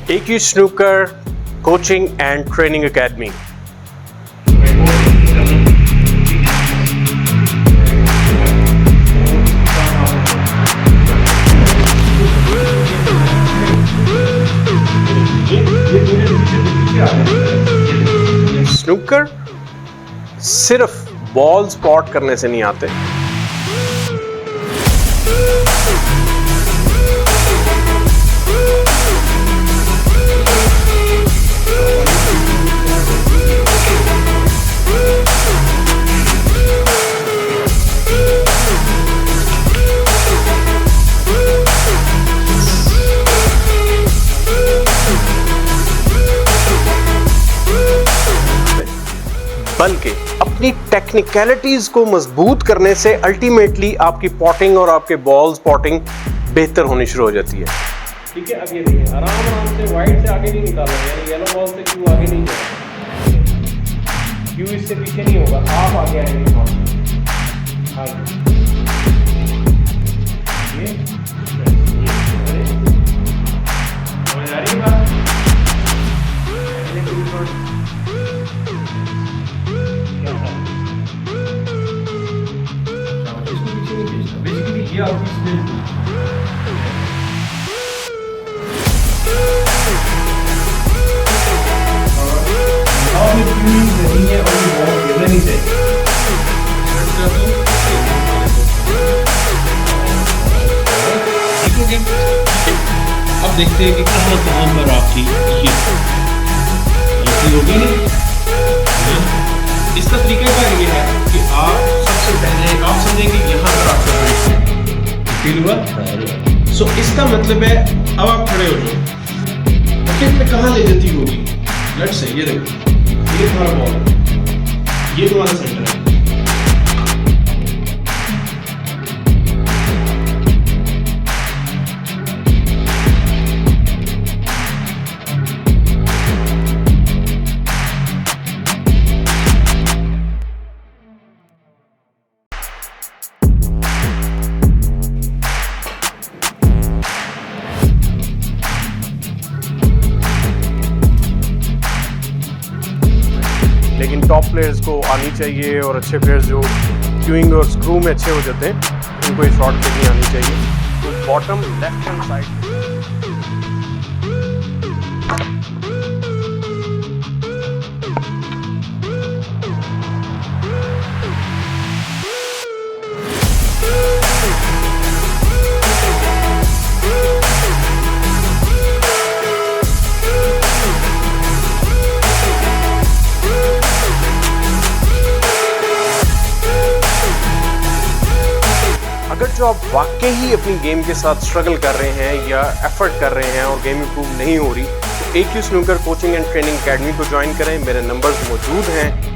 Hindi Snoker Coaching and Training Academy. Snooker सिर्फ ball spot करने से नहीं आते, बल्कि अपनी टेक्निकलिटीज को मजबूत करने से अल्टीमेटली आपकी पॉटिंग और आपके बॉल स्पॉटिंग बेहतर होनी शुरू हो जाती है। ठीक है, अब ये देखिए आराम से वाइड से आगे नहीं निकाल रहे हैं, येलो बॉल से क्यों आगे नहीं जाए, क्यों इससे पीछे नहीं होगा, आप आगे आएंगे समझ आ रही है बात? ये आपकी स्किल और नहीं है और बहुत गिरना नहीं चाहिए। अब देखते हैं कि कहाँ पर आपकी ये होगी नहीं। इसका तरीका का ये है कि आप सबसे पहले आप समझेंगे यहाँ पर आप फील हुआ। सो इसका मतलब है अब आप खड़े हो जाओ, रैकेट पे कहाँ ले जाती होगी, लेट्स से ये देखो, ये तुम्हारा बॉल है, ये तुम्हारा सेंटर है। लेकिन टॉप प्लेयर्स को आनी चाहिए और अच्छे प्लेयर्स जो क्यूइंग और स्क्रू में अच्छे हो जाते हैं उनको ये शॉट टेक्निक आनी चाहिए। तो बॉटम लेफ्ट हैंड साइड अगर जो आप वाकई ही अपनी गेम के साथ स्ट्रगल कर रहे हैं या एफर्ट कर रहे हैं और गेम इंप्रूव नहीं हो रही, तो AQ snooker coaching and training academy को ज्वाइन करें। मेरे नंबर्स मौजूद हैं